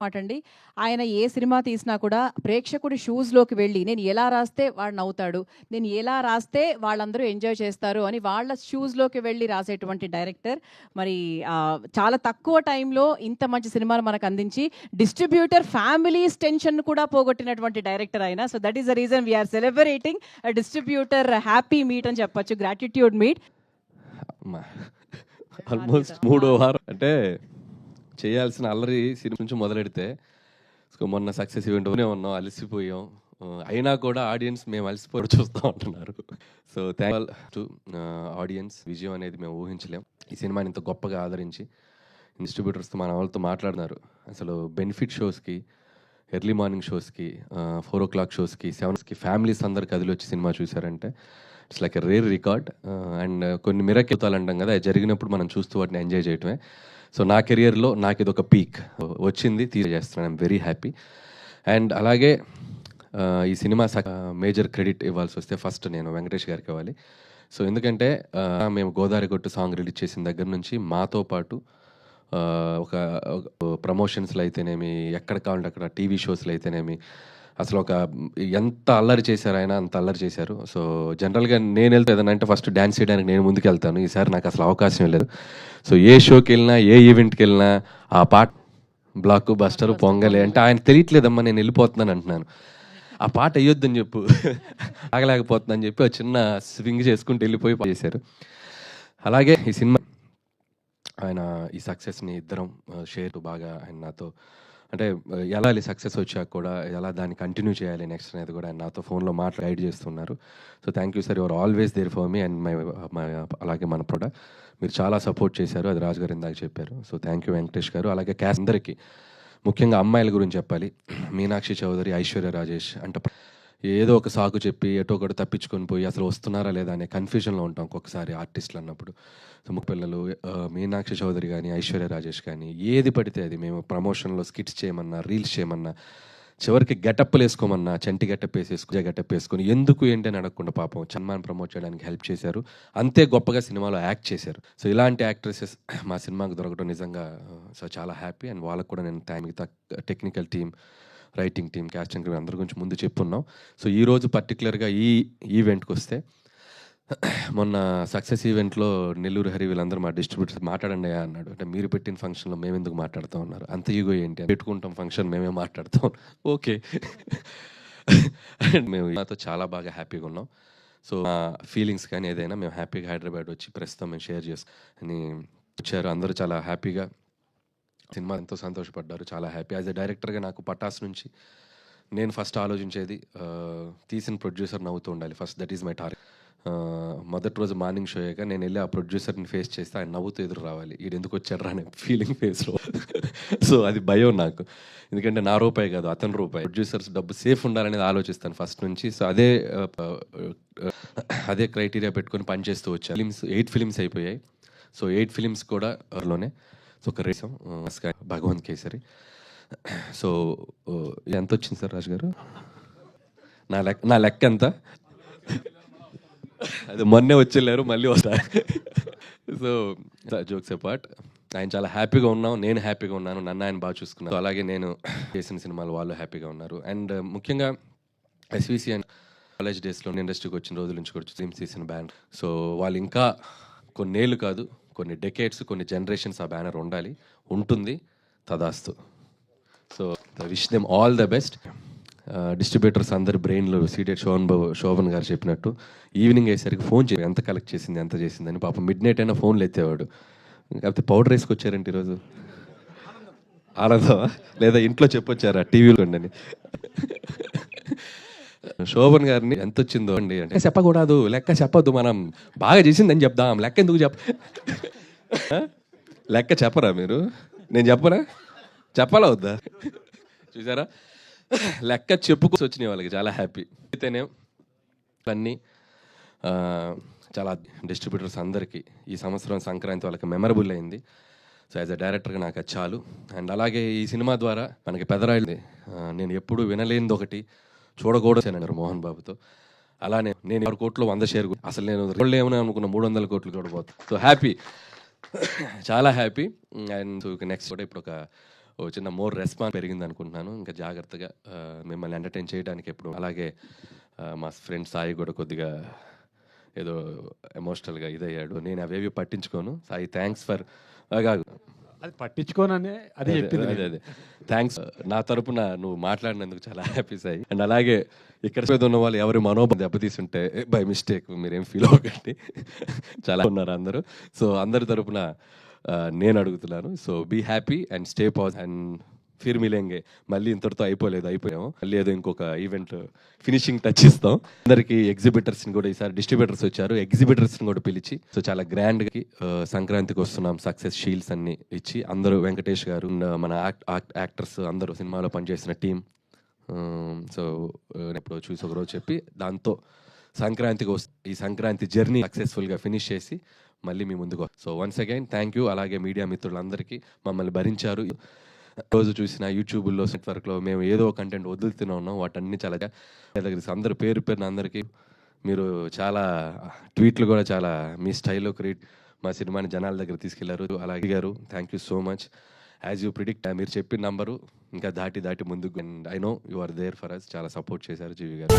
మాటండి. ఆయన ఏ సినిమా తీసినా కూడా ప్రేక్షకుడి షూస్‌లోకి వెళ్ళి నేను ఎలా రాస్తే వాడు నవ్వుతాడు, నేను ఎలా రాస్తే వాళ్ళందరూ ఎంజాయ్ చేస్తారు అని వాళ్ళ షూస్‌లోకి వెళ్ళి రాసేటువంటి డైరెక్టర్. మరి చాలా తక్కువ టైంలో ఇంత మంచి సినిమాను మనకు అందించి డిస్ట్రిబ్యూటర్ ఫ్యామిలీస్ టెన్షన్ కూడా పోగొట్టినటువంటి డైరెక్టర్ ఆయన. So that is the reason we are celebrating distributor happy meet అని చెప్పొచ్చు, గ్రాటిట్యూడ్ మీట్. ఆల్మోస్ట్ 3వ వారం అంటే చేయాల్సిన అల్లరి సినిమా నుంచి మొదలెడితే మొన్న సక్సెస్ ఈవెంట్లోనే ఉన్నాం, అలసిపోయాం. అయినా కూడా ఆడియన్స్ మేము అలసిపోయి చూస్తూ ఉంటున్నారు. So thank to audience. విజయం అనేది మేము ఊహించలేం. ఈ సినిమాని ఇంత గొప్పగా ఆదరించి డిస్ట్రిబ్యూటర్స్తో మన వాళ్ళతో మాట్లాడినారు. అసలు బెనిఫిట్ షోస్కి, ఎర్లీ మార్నింగ్ షోస్కి, 4 o'clock షోస్కి, 7కి ఫ్యామిలీస్ అందరు కదిలి వచ్చి సినిమా చూసారంటే it's like a rare record. And కొన్ని మిరకితాలు అంటాం కదా, అది జరిగినప్పుడు మనం చూస్తూ వాటిని ఎంజాయ్ చేయటమే. సో నా కెరియర్లో నాకు ఇది ఒక పీక్ వచ్చింది, చేస్తున్నాను. I'm very happy. అండ్ అలాగే ఈ సినిమా మేజర్ క్రెడిట్ ఇవ్వాల్సి వస్తే ఫస్ట్ నేను వెంకటేష్ గారికి ఇవ్వాలి. సో ఎందుకంటే మేము గోదావరి కొట్టు సాంగ్ రిలీజ్ చేసిన దగ్గర నుంచి మాతో పాటు ఒక ప్రమోషన్స్లో అయితేనేమి, ఎక్కడ కావాలంటే అక్కడ టీవీ షోస్లో అయితేనేమి అసలు ఒక ఎంత అల్లరి చేశారు ఆయన, అంత అల్లరి చేశారు. సో జనరల్గా నేను వెళ్తే ఏదైనా అంటే ఫస్ట్ డ్యాన్స్ చేయడానికి నేను ముందుకు వెళ్తాను. ఈసారి నాకు అసలు అవకాశం లేదు. సో ఏ షోకి వెళ్ళినా, ఏ ఈవెంట్కి వెళ్ళినా ఆ పాట బ్లాక్ బస్టర్ పొంగలే అంటే ఆయన తెలియట్లేదమ్మా నేను వెళ్ళిపోతున్నాను అంటున్నాను. ఆ పాట వేయొద్దని చెప్పు, ఆగలేకపోతుందని చెప్పి ఒక చిన్న స్వింగ్ చేసుకుంటూ వెళ్ళిపోయి చేశారు. అలాగే ఈ సినిమా ఆయన ఈ సక్సెస్ని ఇద్దరం షేర్ బాగా ఆయన నాతో అంటే ఎలా సక్సెస్ వచ్చాక కూడా ఎలా దాన్ని కంటిన్యూ చేయాలి నెక్స్ట్ అనేది కూడా ఆయన నాతో ఫోన్లో గైడ్ చేస్తున్నారు. So thank you sir, your always there for me and my అలాగే మన ప్రొడక్ట్ మీరు చాలా సపోర్ట్ చేశారు, అది రాజు గారు ఇందాక చెప్పారు. సో థ్యాంక్ యూ వెంకటేష్ గారు. అలాగే క్యాస్ట్ అందరికీ, ముఖ్యంగా అమ్మాయిల గురించి చెప్పాలి. మీనాక్షి చౌదరి, ఐశ్వర్య రాజేష్ అంటే ఏదో ఒక సాకు చెప్పి ఎటో ఒకటి తప్పించుకొని పోయి అసలు వస్తున్నారా లేదా అనే కన్ఫ్యూజన్లో ఉంటాం ఒక్కొక్కసారి ఆర్టిస్టులు అన్నప్పుడు. సో పిల్లలు మీనాక్షి చౌదరి కానీ, ఐశ్వర్య రాజేష్ కానీ ఏది పడితే అది మేము ప్రమోషన్లో స్కిట్స్ చేయమన్నా, రీల్స్ చేయమన్నా, చివరికి గెటప్లు వేసుకోమన్నా చంటి గెటప్ వేసుకొని ఎందుకు ఏంటి అని అడగకుండా పాపం సన్మాన్ ప్రమోట్ చేయడానికి హెల్ప్ చేశారు. అంతే గొప్పగా సినిమాలో యాక్ట్ చేశారు. సో ఇలాంటి యాక్ట్రెసెస్ మా సినిమాకు దొరకడం నిజంగా సో చాలా హ్యాపీ. అండ్ వాళ్ళకు కూడా నేను మిగతా technical team, writing team, casting team అందరి గురించి ముందు చెప్పున్నాం. సో ఈరోజు పర్టికులర్గా ఈ ఈవెంట్కి వస్తే, మొన్న సక్సెస్ ఈవెంట్లో నెల్లూరు హరి వీళ్ళందరూ మా డిస్ట్రిబ్యూటర్స్ మాట్లాడండి అన్నాడు. అంటే మీరు పెట్టిన ఫంక్షన్లో మేము ఎందుకు మాట్లాడుతూ ఉన్నారు, అంత ఈగో ఏంటి, పెట్టుకుంటాం ఫంక్షన్ మేమే మాట్లాడుతాం. ఓకే మేము నాతో చాలా బాగా హ్యాపీగా ఉన్నాం. సో మా ఫీలింగ్స్ కానీ ఏదైనా మేము హ్యాపీగా హైదరాబాద్ వచ్చి ప్రస్తుతం మేము షేర్ చేసుకుని వచ్చారు. అందరూ చాలా హ్యాపీగా సినిమా ఎంతో సంతోషపడ్డారు, చాలా హ్యాపీ. యాజ్ ఎ డైరెక్టర్గా నాకు పటాస్ నుంచి నేను ఫస్ట్ ఆలోచించేది తీసిన ప్రొడ్యూసర్ నవ్వుతూ ఉండాలి first, that is my target. మొదటి రోజు మార్నింగ్ షో అయ్యాక నేను వెళ్ళి ఆ ప్రొడ్యూసర్ని ఫేస్ చేస్తే ఆయన నవ్వుతూ ఎదురు రావాలి, ఈడు ఎందుకు వచ్చాడు అనే ఫీలింగ్ ఫేస్లో. సో అది భయం నాకు, ఎందుకంటే నా రూపాయి కాదు అతని రూపాయి, ప్రొడ్యూసర్స్ డబ్బు సేఫ్ ఉండాలనేది ఆలోచిస్తాను ఫస్ట్ నుంచి. సో అదే క్రైటీరియా పెట్టుకొని పనిచేస్తూ వచ్చాను. 8 ఫిలిమ్స్ అయిపోయాయి. సో 8 ఫిలిమ్స్ కూడా లోనే. సో ఒక రేసం భగవంత్ కేసరి. సో ఎంత వచ్చింది సార్ రాజు గారు? నా లెక్క ఎంత? అది మొన్నే వచ్చేళ్ళారు, మళ్ళీ వస్తా. సో జోక్స్ అపార్ట్, ఆయన చాలా హ్యాపీగా ఉన్నాం, నేను హ్యాపీగా ఉన్నాను, నన్ను ఆయన బాగా చూసుకున్నాను. అలాగే నేను చేసిన సినిమాలు వాళ్ళు హ్యాపీగా ఉన్నారు. అండ్ ముఖ్యంగా ఎస్విసి అండ్ కాలేజ్ డేస్లో ఇండస్ట్రీకి వచ్చిన రోజుల నుంచి కూడా డ్రీమ్స్ తీసిన బ్యానర్. సో వాళ్ళు ఇంకా కొన్నేళ్ళు కాదు, కొన్ని డెకేడ్స్, కొన్ని జనరేషన్స్ ఆ బ్యానర్ ఉండాలి, ఉంటుంది, తదాస్తు. So wish them all the best. Distributors అందరి బ్రెయిన్లో సీటెడ్ శోభన్ గారు చెప్పినట్టు ఈవినింగ్ అయ్యేసరికి ఫోన్ చేసి ఎంత కలెక్ట్ చేసింది, ఎంత చేసిందని. పాపం మిడ్ నైట్ అయినా ఫోన్లు ఎత్తేవాడు. కాకపోతే పౌడర్ వేసుకొచ్చారంటే ఈరోజు ఆనందమా లేదా ఇంట్లో చెప్పొచ్చారా టీవీలో అని. శోభన్ గారిని ఎంత వచ్చిందో అండి అంటే చెప్పకూడదు, లెక్క చెప్పద్దు, మనం బాగా చేసిందని చెప్దాం, లెక్క ఎందుకు లెక్క చెప్పరా మీరు? నేను చెప్పాలా వద్దా? చూసారా, లెక్క చెప్పుకోసి వచ్చినాయి వాళ్ళకి, చాలా హ్యాపీ. అయితేనే అన్నీ చాలా డిస్ట్రిబ్యూటర్స్ అందరికీ ఈ సంవత్సరం సంక్రాంతి వాళ్ళకి మెమరబుల్ అయింది. సో యాజ్ అ డైరెక్టర్గా నాకు అది చాలు. అండ్ అలాగే ఈ సినిమా ద్వారా మనకి పెదరాయిల్ది నేను ఎప్పుడు వినలేనిది ఒకటి చూడకూడదు మోహన్ బాబుతో. అలానే నేను 6 కోట్లు 100 షేర్, అసలు నేను ఏమని అనుకున్న 300 కోట్లు చూడబోతు. సో హ్యాపీ, చాలా హ్యాపీ. అండ్ నెక్స్ట్ కూడా ఇప్పుడు ఓ చిన్న మోర్ రెస్పాన్స్ పెరిగింది అనుకుంటున్నాను. ఇంకా జాగ్రత్తగా మిమ్మల్ని ఎంటర్టైన్ చేయడానికి ఎప్పుడు అలాగే మా ఫ్రెండ్ సాయి కూడా కొద్దిగా ఏదో ఎమోషనల్గా ఇదయ్యాడు. నేను అవేవి పట్టించుకోను. సాయి థ్యాంక్స్ ఫర్ అది పట్టించుకోననే అదే చెప్పింది అదే అదే థ్యాంక్స్ నా తరపున నువ్వు మాట్లాడినందుకు చాలా హ్యాపీ సాయి. అండ్ అలాగే ఇక్కడ మీద ఉన్న వాళ్ళు ఎవరు మనోబలం దెబ్బతీస్తుంటే బై మిస్టేక్ మీరేం ఫీల్ అవ్వకండి. చాలా ఉన్నారు అందరూ. సో అందరి తరపున నేను అడుగుతున్నాను. So be happy and stay positive and ఫిర్ మిలేంగే. మళ్ళీ ఇంతటితో అయిపోయాము. మళ్ళీ ఏదో ఇంకొక ఈవెంట్ ఫినిషింగ్ టచ్ ఇస్తాం. అందరికి ఎగ్జిబిటర్స్ని కూడా ఈసారి డిస్ట్రిబ్యూటర్స్ వచ్చారు. ఎగ్జిబిటర్స్ని కూడా పిలిచి సో చాలా గ్రాండ్గా సంక్రాంతికి వస్తున్నాం సక్సెస్ షీల్డ్స్ అన్ని ఇచ్చి అందరూ వెంకటేష్ గారు మన యాక్టర్స్ అందరూ సినిమాలో పనిచేసిన టీం. సో ఎప్పుడో చూసి ఒకరోజు చెప్పి దాంతో సంక్రాంతికి ఈ సంక్రాంతి జర్నీ సక్సెస్ఫుల్గా ఫినిష్ చేసి మళ్ళీ మీ ముందుకు. So once again thank you. అలాగే మీడియా మిత్రులందరికీ మమ్మల్ని భరించారు. రోజు చూసిన యూట్యూబ్లో నెట్వర్క్లో మేము ఏదో కంటెంట్ వదులుతూనే ఉన్నాం. వాటన్ని చాలా అందరు పేరున అందరికీ మీరు చాలా ట్వీట్లు కూడా చాలా మీ స్టైల్లో క్రియేట్ మా సినిమాని జనాల దగ్గర తీసుకెళ్లారు. అలాగే గారు thank you so much. As you predict మీరు చెప్పిన నంబరు ఇంకా దాటి ముందుకు. And I know you are there for us. చాలా సపోర్ట్ చేశారు జీవి గారు.